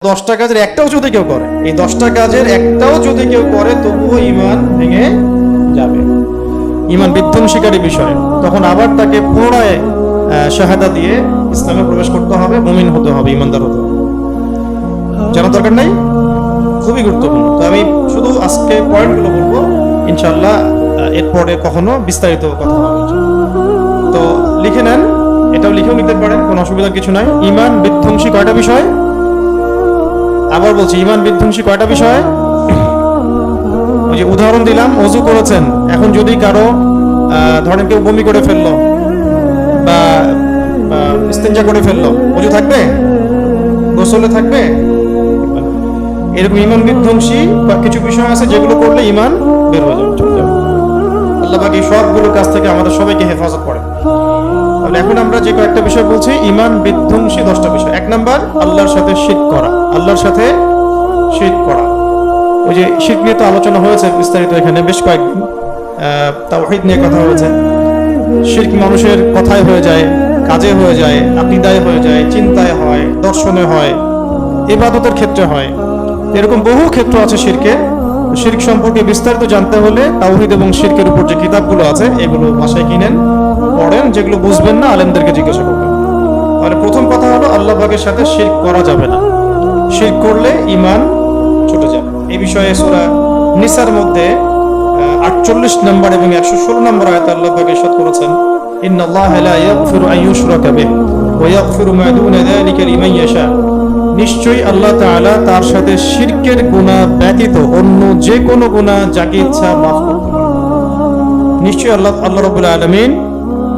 10টা কাজের একটাও যদি কেউ করে, এই 10টা কাজের একটাও যদি কেউ করে, তবুও ঈমান ভেঙে যাবে, ঈমান বিধ্বংসীকারী বিষয়। তখন আবার তাকে পুনরায় শাহাদা দিয়ে ইসলামে প্রবেশ করতে হবে, মুমিন হতে হবে, ঈমানদার হতে হবে। জানার দরকার নাই, খুবই গুরুত্বপূর্ণ। তো আমি শুধু আজকে পয়েন্টগুলো বলবো, ইনশাআল্লাহ এরপরে কখনো বিস্তারিত কথা হবে। তো লিখে নেন, এটাও লিখেও নিতে পারেন, কোনো অসুবিধার কিছু নাই। ঈমান বিধ্বংসী কয়টা বিষয়? আবার বলছি, ঈমান বিধ্বংসী কয়টা বিষয়? ওই যে উদাহরণ দিলাম, ওযু করেছেন, এখন যদি কারো ধরেন কেউ বমি করে ফেললো বা ইস্তেঞ্জা করে ফেললো, ওযু থাকবে? গোসলে থাকবে? এরকম ঈমান বিধ্বংসী বা কিছু বিষয় আছে যেগুলো করলে ঈমান বের হয়ে যাবে, চলে যাবে। আল্লাহ পাক এই সবগুলো কাজ থেকে আমাদের সবাইকে হেফাজত করে। তাহলে এখন আমরা যে কয়েকটা বিষয় বলছি, ঈমান বিধ্বংসী 10টা বিষয়। 1 নাম্বার, আল্লাহর সাথে শিরক করা। আল্লাহর সাথে শিরক করা, ওই যে শিরক নিয়ে তো আলোচনা হয়েছে বিস্তারিত, এখানে বেশ কয়েকদিন তাওহীদ নিয়ে কথা হয়েছে। শিরক মানুষের কথায় হয়ে যায়, কাজে হয়ে যায়, আকীদায় হয়ে যায়, চিন্তায় হয়, দর্শনে হয়, ইবাদতের ক্ষেত্রে হয়। এরকম বহু ক্ষেত্র আছে শিরকের। শিরক সম্পর্কে বিস্তারিত জানতে হলে তাওহীদ এবং শিরকের উপর যে কিতাবগুলো আছে, এগুলো বাসায় কিনেন, পড়েন। যেগুলো বুঝবেন না, আলেমদেরকে জিজ্ঞাসা করবেন। তাহলে প্রথম কথা হলো, আল্লাহ পাকের সাথে শিরক করা যাবে না। শিরক করলে ঈমান ছুটে যাবে। এই বিষয়ে সূরা নিসার মধ্যে 48 নম্বর এবং 116 নম্বর আয়াতে আল্লাহ পাক ইরশাদ করেছেন, ইন্নাল্লাহা লা ইয়াগফিরু আন ইউশরাকা বিহি ওয়া ইয়াগফিরু মা দুনা যালিকা লিমান ইয়াশা। নিশ্চয়ই আল্লাহ তাআলা তার সাথে শিরকের গুনাহ ব্যতীত অন্য যে কোনো গুনাহ যাকে ইচ্ছা মাফ করতে পারেন। নিশ্চয়ই আল্লাহ রাব্বুল আলামিন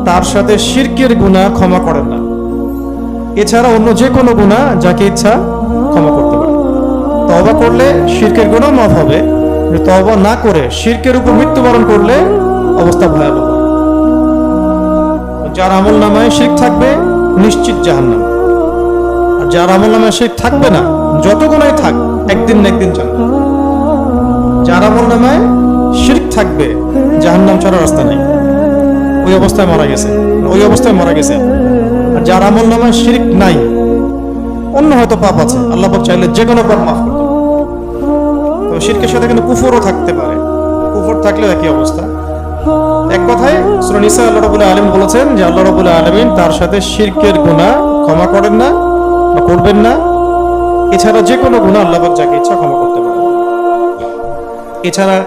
তার সাথে শিরকের গুনাহ ক্ষমা করেন না, এছাড়া অন্য যে কোনো গুনাহ যাকে ইচ্ছা ক্ষমা করতে পারেন। তওবা করলে শিরকের গুনাহ মাফ হবে, তওবা না করে শিরকের উপর মৃত্যুবরণ করলে অবস্থা ভয়াবহ। যার আমল নামায় শিরক থাকবে, নিশ্চিত জাহান্নাম। আর যার আমল নামায় শিরক থাকবে না, যত গুনাহই থাক, একদিন না একদিন জান্নাত। যার আমল নামায় শিরক থাকবে, জাহান্নাম ছাড়া রাস্তা নেই। ওই অবস্থায় মারা গেছে। আর যার আমল নামায় শিরক নাই, অন্য হয়তো পাপ আছে, আল্লাহ পাক চাইলে যে কোনো পাপ মাফ করতে পারে। তো শিরকের সাথে কিন্তু কুফরও থাকতে পারে, কুফর থাকলেও একই অবস্থা। এক কথায় সূরা নিসা আল্লাহ রাব্বুল আলামিন বলেছেন যে আল্লাহ রাব্বুল আলামিন তার সাথে শিরকের গুনাহ ক্ষমা করেন না বা করবেন না, এছাড়া যে কোনো গুনাহ আল্লাহ পাক যাকে ইচ্ছা ক্ষমা করতে পারেন। এছাড়া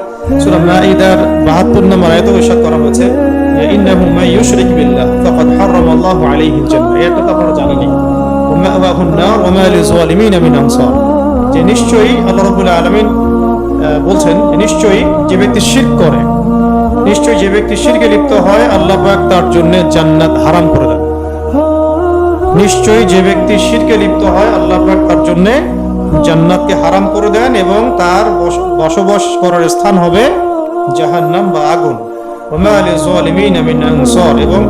সূরা মাঈদার 72 নম্বর আয়াতে ইরশাদ করা হয়েছে, ইন্নাহু মান ইউশরিক বিল্লাহ ফাকাদ হারামাল্লাহু আলাইহিল জান্নাহ। এটা তো আপনারা জানেনই, ওয়া মাওয়াহুন নার ওয়া মা লিযালিমিনা মিন আনসার। যে নিশ্চয়ই আল্লাহ রাব্বুল আলামিন বলছেন, নিশ্চয়ই যে ব্যক্তি শিরক করে, নিশ্চয়ই যে ব্যক্তি শিরকে লিপ্ত হয়, আল্লাহ পাক তার জন্য জান্নাত হারাম করে দেন। নিশ্চয়ই যে ব্যক্তি শিরকে লিপ্ত হয়, আল্লাহ পাক তার জন্য জান্নাতকে হারাম করে দেন এবং তার বসবাস করার স্থান হবে জাহান্নাম বা আগুন। ওয়া মা লিযালিমিনা মিন আনসার, এবং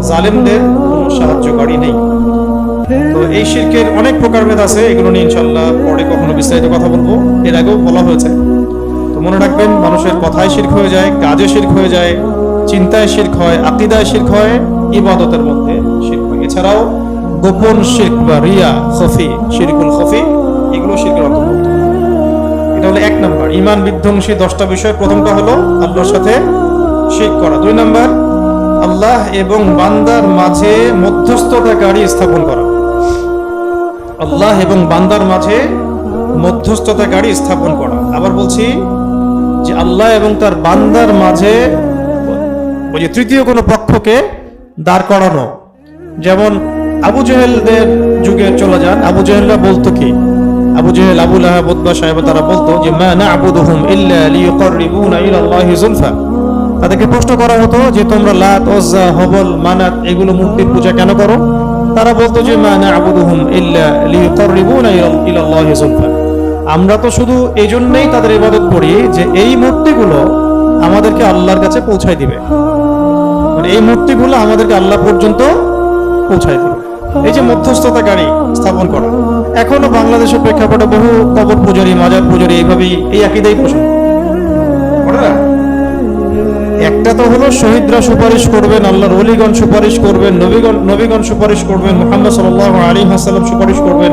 জালেমদের কোনো সাহায্যকারী নেই। তো এই শিরকের অনেক প্রকারভেদ আছে, এগুলো নিয়ে ইনশাআল্লাহ পরে কখনো বিস্তারিত কথা বলবো। এর আগেও বলা হয়েছে। তো মনে রাখবেন, মানুষের কথায় শিরক হয়ে যায়, কাজে শিরক হয়ে যায়, চিন্তায় শিরক হয়, আকীদায় শিরক হয়, ইবাদতের মধ্যে শিরক হয়। এছাড়াও গোপন শিরক বা রিয়া, খফি, শিরকুল খফি, এগুলো শিরকের অন্তর্ভুক্ত। এটা হলো 1 নাম্বার, ঈমান বিধ্বংসী 10টা বিষয়। প্রথমটা হলো আল্লাহর সাথে শিরক করা। 2 নাম্বার, আল্লাহ এবং বান্দার মাঝে মধ্যস্থতাকারী স্থাপন করা। আল্লাহ এবং বান্দার মাঝে মধ্যস্থতাকারী স্থাপন করা। আবার বলছি যে আল্লাহ এবং তার বান্দার মাঝে ওই যে তৃতীয় কোনো পক্ষকে দাঁড় করানো। যেমন আবু জেহেলদের যুগে চলে যান, আবু জেহেলরা বলতো কি, আবু জেহেল, আবু লাহাব, উতবা সাহেব, তারা বলতো যে মা না'বুদুহুম ইল্লা লিয়ুকাররিবুনা ইলাল্লাহি যুলফা। তাদেরকে প্রশ্ন করা হতো যে তোমরা লাত, উজ্জা, হবল, মানাত এগুলো মূর্তির পূজা কেন করো? তারা বলতো যে মা না'বুদুহুম ইল্লা লিয়ুকাররিবুনা ইলাল্লাহি যুলফা। আমরা তো শুধু এই জন্যই তাদের ইবাদত করি যে এই মূর্তিগুলো আমাদেরকে আল্লাহর কাছে পৌঁছায় দিবে, মানে এই মূর্তিগুলো আমাদেরকে আল্লাহ পর্যন্ত পৌঁছায় দিবে। এই যে মধ্যস্থতাকারী স্থাপন করা, এখনো বাংলাদেশের প্রেক্ষাপটে বহু কবর পূজারী, মাজার পূজারী এইভাবেই এই আকীদাই পোষণ করে না। একটা তো হলো শহীদরা সুপারিশ করবেন, আল্লাহর ওলিগণ সুপারিশ করবেন, নবীগণ সুপারিশ করবেন, মুহাম্মদ সাল্লাল্লাহু আলাইহি ওয়াসাল্লাম সুপারিশ করবেন,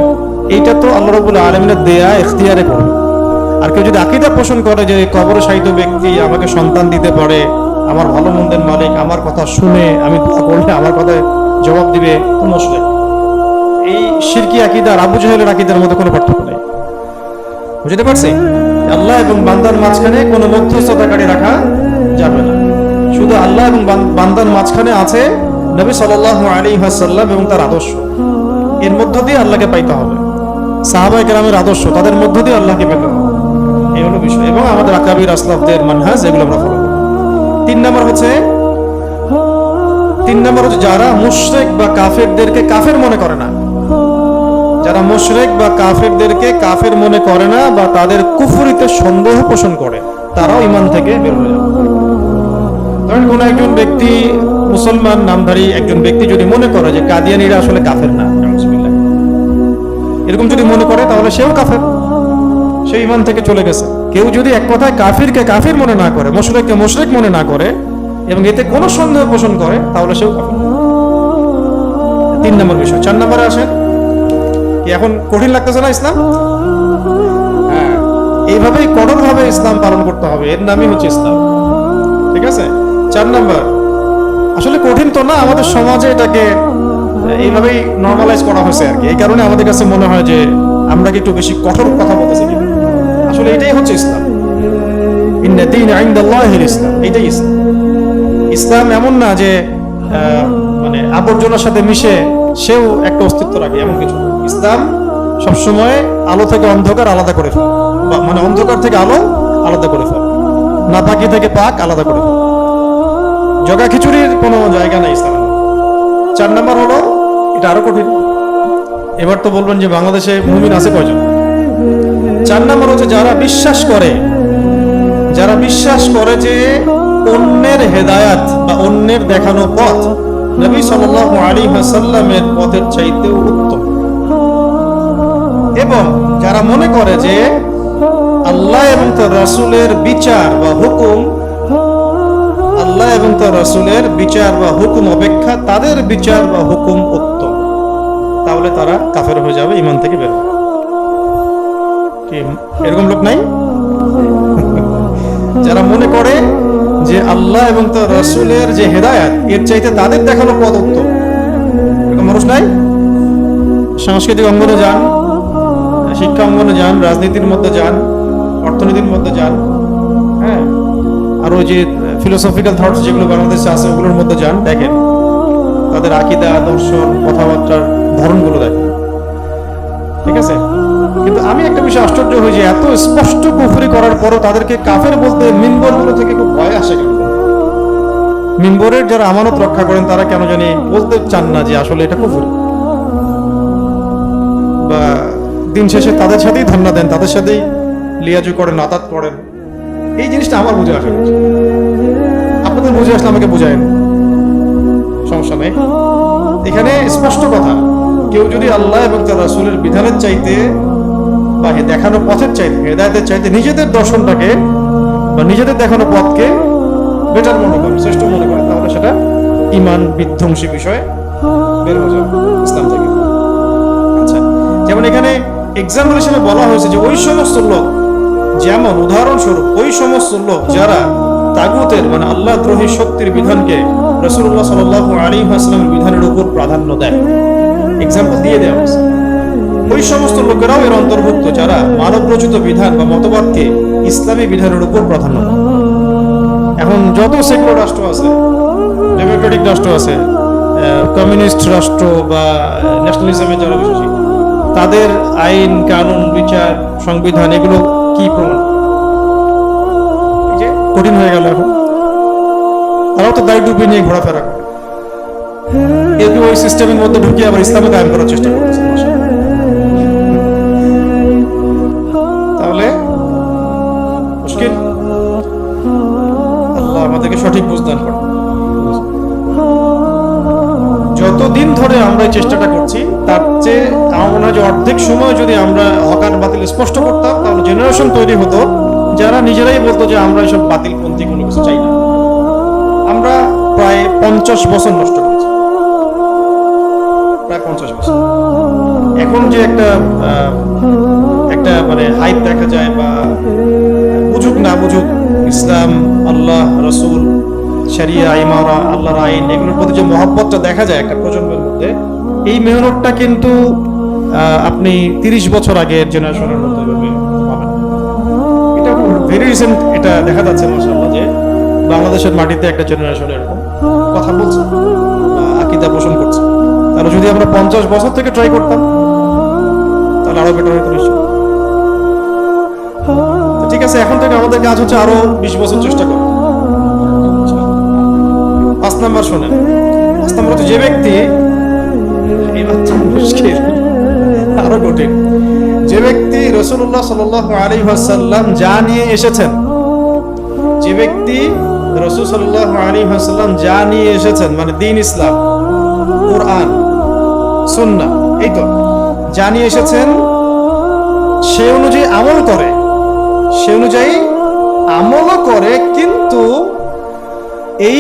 এইটা তো আল্লাহ রাব্বুল আলামিনের দেয়া ইখতিয়ারে করবে। আর কেউ যদি আকীদা পোষণ করে যে কবরে শায়িত ব্যক্তি আমাকে সন্তান দিতে পারে, আমার ভালো মন্দের মালিক, আমার কথা শুনে আমি দোয়া করলে আমার কথায় জবাব দিবে, তো মুশরিক। এই শিরকি আকীদা আর আবু জাহেলের আকীদার মধ্যে কোনো পার্থক্য নেই। বুঝতে পারছি? আল্লাহ এবং বান্দার মাঝখানে কোনো মধ্যস্থতাকারী রাখা যাবে না। শুধু আল্লাহ এবং বান্দার মাঝখানে আছে নবী সাল্লাল্লাহু আলাইহি ওয়াসাল্লাম এবং তার আদর্শ। এর মধ্য দিয়ে আল্লাহকে পাইতে হবে। সাহাবায়ে কেরামের আদর্শ, তাদের মধ্য দিয়ে আল্লাহকে পেতে হবে, এই হলো বিষয়। এবং আমাদের আকাবির আসলাফদের মানহাজ, এগুলো আমরা ফলো করব। তিন নম্বর হচ্ছে যারা মুশরিক বা কাফেরদেরকে কাফের মনে করে না, যারা মুশরিক বা কাফেরদেরকে কাফের মনে করে না বা তাদের কুফরিতে সন্দেহ পোষণ করে, তারাও ঈমান থেকে বের হয়ে যাবে। ধরেন কোন একজন ব্যক্তি, মুসলমান নামধারী একজন ব্যক্তি যদি মনে করে যে কাদিয়ানীরা আসলে কাফের না, এরকম যদি মনে করে, তাহলে সেও কাফের, সে ঈমান থেকে চলে গেছে। কেউ যদি এক কথায় কাফিরকে কাফির মনে না করে, মুশরিককে মুশরিক মনে না করে এবং এতে কোনো সন্দেহ পোষণ করে, তাহলে সেও কাফের। তিন নম্বর বিষয়। চার নম্বরে আসেন, এখন কঠিন লাগতেছে না ইসলাম? হ্যাঁ, এইভাবেই কঠোরভাবে ইসলাম পালন করতে হবে, এর নামই হচ্ছে ইসলাম। ঠিক আছে? 4 নাম্বার, আসলে কঠিন তো না, আমাদের সমাজে এটাকে এইভাবেই নরমালাইজ করা হয়েছে আর কি। এই কারণে আমাদের কাছে মনে হয় যে আমরা কি একটু বেশি কঠোর কথা বলতেছি। আসলে এটাই হচ্ছে ইসলাম। ইন্না দীন ইনদাল্লাহিল ইসলাম, এটাই ইসলাম। ইসলাম এমন না যে মানে আবর্জনার সাথে মিশে সেও একটা অস্তিত্ব রাখে, এমন কিছু। ইসলাম সবসময় আলো থেকে অন্ধকার আলাদা করে ফেলে, মানে অন্ধকার থেকে আলো আলাদা করে ফেলে, নাপাকি থেকে পাক আলাদা করে ফেলে। জগা খিচুড়ির কোনো জায়গা নাই ইসলামে। 4 নাম্বার হলো, এটা আরো কঠিন। এবার তো বলবেন যে বাংলাদেশে মুমিন আছে কয়জন? 4 নাম্বার হচ্ছে যারা বিশ্বাস করে যে অন্যের হেদায়াত বা অন্যের দেখানো পথ নবী সাল্লাল্লাহু আলাইহি ওয়াসাল্লামের পথের চাইতেও উত্তম, এবং যারা মনে করে যে আল্লাহ এবং তার রাসূলের বিচার বা হুকুম, আল্লাহ এবং তার রাসূলের বিচার বা হুকুম অপেক্ষা তাদের বিচার বা হুকুম উত্তম, তাহলে তারা কাফের হয়ে যাবে, ঈমান থেকে বের হবে। কি এরকম লোক নাই? যারা মনে করে যে আল্লাহ এবং তার রাসূলের যে হেদায়েত, এর চাইতে তাদের দেখানো পথ উত্তম, এরকম মানুষ নাই? সাংস্কৃতিক অঙ্গনে যান, শিক্ষা অঙ্গনে যান, রাজনীতির মধ্যে যান, অর্থনীতির মধ্যে যান, হ্যাঁ, আর ওই যে ফিলোসফিক্যাল থটস যেগুলো বাংলাদেশে আছে ওগুলোর মধ্যে যান, দেখেন তাদের আকীদা, দর্শন, কথাবার্তার ধরনগুলো দেখেন। ঠিক আছে? কিন্তু আমি একটা বিষয় আশ্চর্য হই যে এত স্পষ্ট কুফরি করার পরও তাদেরকে কাফের বলতে মিম্বরগুলো থেকে খুব ভয় আসে কেন? মিম্বরের যারা আমানত রক্ষা করেন তারা কেন জানি বলতে চান না যে আসলে এটা কুফরি, বা দিন শেষে তাদের সাথেই ধন্যা দেন, তাদের সাথেই লিয়াজু করেন, আতাত পড়েন। এই জিনিসটা আমার বুঝে আসে না। আপনাদের বুঝে আসলে আমাকে বুঝায়েন, সমস্যা নেই। এখানে স্পষ্ট কথা, কেউ যদি আল্লাহ এবং তার রাসূলের বিধানের চাইতে বা দেখানো পথের চাইতে, হেদায়েতের চাইতে নিজেদের দর্শনটাকে বা নিজেদের দেখানো পথকে বেটার মনে করে, শ্রেষ্ঠ মনে করে, তাহলে সেটা ঈমান বিধ্বংসী বিষয়, বের হয়ে যাবে ইসলাম থেকে। আচ্ছা, যেমন এখানে এক্সাম্পল হিসেবে বলা হয়েছে যে ওই সমস্ত লোক, যেমন উদাহরণস্বরূপ ওই সমস্ত লোক যারা তাগুতের মানে আল্লাহ দ্রোহী শক্তির বিধানকে রাসূলুল্লাহ সাল্লাল্লাহু আলাইহি ওয়াসাল্লামের বিধানের উপর প্রাধান্য দেয়, এক্সাম্পল দিয়ে দেওয়া হয়েছে। ওই সমস্ত লোকেরাও এর অন্তর্ভুক্ত যারা মানব রচিত বিধান বা মতবাদকে ইসলামী বিধানের উপর প্রাধান্য দেয়। এখন যত সেকুলার রাষ্ট্র আছে, ডেমোক্রেটিক রাষ্ট্র আছে, কমিউনিস্ট রাষ্ট্র বা ন্যাশনালিজমে যারা বিশ্বাসী, তাদের আইন কানুন, বিচার, সংবিধান, এগুলো কি প্রমাণ? কঠিন হয়ে গেল। এখন তারাও তো দায় ডুবি নিয়ে ঘোরাফেরা করে, এরকম ওই সিস্টেমের মধ্যে ঢুকিয়ে আবার ইসলামে কায়েম করার চেষ্টা করতেছে। তাহলে মুশকিল। আল্লাহ আমাদেরকে সঠিক বুঝদান করে। যতদিন ধরে আমরা এই চেষ্টাটা করছি তার চেয়ে আমার মনে হয় যে অর্ধেক সময় যদি আমরা হকার বাতিল স্পষ্ট করতাম, তাহলে জেনারেশন তৈরি হতো যারা নিজেরাই বলতো যে আমরা এসব বাতিলপন্থী কোনো কিছু চাই না। আমরা প্রায় 50 বছর নষ্ট করেছি, প্রায় 50 বছর। এখন যে একটা মানে হাইপ দেখা যায় বা বুঝুক না বুঝুক ইসলাম, আল্লাহ, রসুল, শরিয়া, ইমারা, আল্লাহর আইন, এগুলোর প্রতি যে মহব্বতটা দেখা যায় একটা প্রজন্মের মধ্যে, এই মেহনতটা কিন্তু আপনি 30 বছর আগের জেনারেশনের মধ্যে পাবেন। এটা ভেরি রিসেন্ট, এটা দেখা যাচ্ছে মাশাআল্লাহ যে বাংলাদেশের মাটিতে একটা জেনারেশন এরকম কথা বলছে, আকীদা পোষণ করছে। তাহলে যদি আমরা 50 বছর থেকে ট্রাই করতাম তাহলে আরো বেটার হতো নিশ্চয়। ঠিক আছে, এখন থেকে আমাদের কাজ হচ্ছে আরো 20 বছর চেষ্টা করা। 5 নাম্বার শোনেন। 5 নাম্বার হচ্ছে যে ব্যক্তি, আরো কঠিন, যে ব্যক্তি রাসূলুল্লাহ সাল্লাল্লাহু আলাইহি ওয়াসাল্লাম যা নিয়ে এসেছেন, যে ব্যক্তি রাসূল সাল্লাল্লাহু আলাইহি ওয়াসাল্লাম যা নিয়ে এসেছেন, মানে দ্বীন ইসলাম, কোরআন, সুন্নাহ, এই তো যা নিয়ে এসেছেন, সে অনুযায়ী আমল করে, সে অনুযায়ী আমলও করে, কিন্তু এই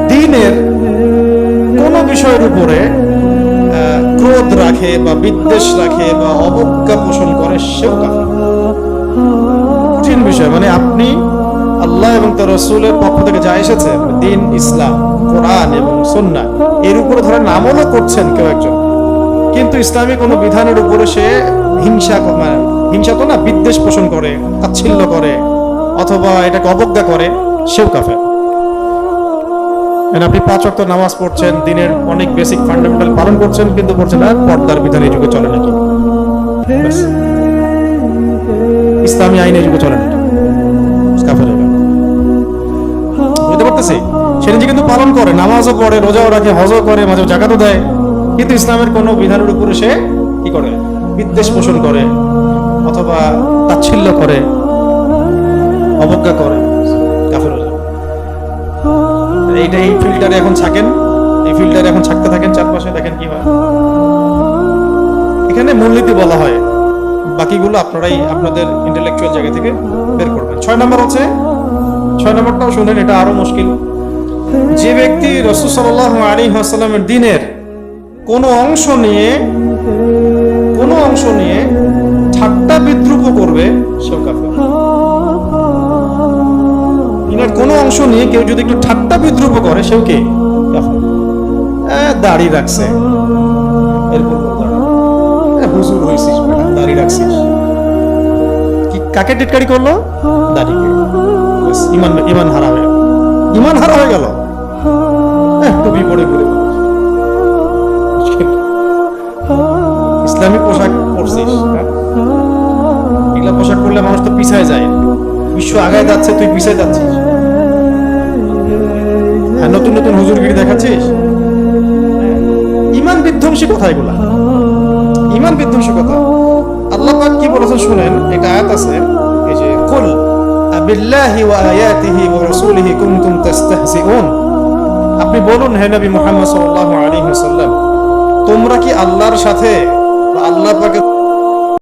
দ্বীনের কোন বিষয়ের উপরে ক্রোধ রাখে বা বিদ্বেষ রাখে বা অবজ্ঞা পোষণ করে, সেও কাফের। কঠিন বিষয়, মানে আপনি আল্লাহ এবং তার রাসূলের পক্ষ থেকে যা এসেছে, দ্বীন ইসলাম, কোরআন এবং সুন্নাহ, এর উপরে ধরেন আমলও করছেন কেউ একজন, কিন্তু ইসলামী কোনো বিধানের উপরে সে হিংসা তো না, বিদ্বেষ পোষণ করে, তাচ্ছিল্য করে, অথবা এটাকে অবজ্ঞা করে, সেও কাফের। আপনি 5 ওয়াক্ত নামাজ পড়ছেন, দিনের অনেক বেসিক ফান্ডামেন্টাল পালন করছেন, কিন্তু বলছেন না পর্দার বিধান এই যুগে চলে নাকি, ইসলামী আইন এই যুগে চলে নাকি, কাফের হয়ে গেল। বুঝতে পারতেছি? সে নিজে কিন্তু পালন করে, নামাজও পড়ে, রোজাও রাখে, হজও করে, মাঝে জাকাতও দেয়, কিন্তু ইসলামের কোনো বিধানের উপরে সে কি করে, বিদ্বেষ পোষণ করে, অথবা তাচ্ছিল্য করে, অবজ্ঞা করে, কাফের হয়ে যাবে। এই ফিল্টারে এখন থাকেন, এই ফিল্টারে এখন থাকতে থাকেন চারপাশে, দেখেন কি হয়। এখানে মূলনীতি বলা হয়, বাকিগুলো আপনারাই আপনাদের ইন্টেলেকচুয়াল জায়গা থেকে বের করবেন। 6 নম্বর হচ্ছে, 6 নম্বরটাও শুনেন, এটা আরো মুশকিল। যে ব্যক্তি রাসূল সাল্লাল্লাহু আলাইহি ওয়াসাল্লামের দ্বীনের কোনো অংশ নিয়ে ঠাট্টা বিদ্রূপ করবে, সেও কাফের। দ্বীনের কোনো অংশ নিয়ে কেউ যদি একটু ঠাট্টা বিদ্রূপ করে, সেও কি কাফের। দাড়ি রাখছে, এরকম হুজুর হইছিস, দাড়ি রাখছিস, কি কাকে টিটকারি করলো? দাড়িকে। ইমান হারা হয়ে গেল। টুপি পরে ঘুরে ইসলামী পোশাক পরছিস, এগুলা পোশাক পরলে মানুষ তো পিছায় যায়, বিশ্ব আগায় যাচ্ছে, তুই পিছায় যাচ্ছিস। নতুন নতুন হুজুরগিরি দেখাচ্ছিস, ইমান বিধ্বংসী কথা এগুলা, ইমান বিধ্বংসী কথা। আল্লাহ পাক কি বলেছেন শুনেন, একটা আয়াত আছে, এই যে কুল বিল্লাহি ওয়া আয়াতিহি ওয়া রাসূলিহি কুনতুম তাস্তাহজিউন, আপনি বলুন হে নবী মুহাম্মদ সাল্লাল্লাহু আলাইহি ওয়াসাল্লাম, তোমরা কি আল্লাহর সাথে বা আল্লাহ পাকের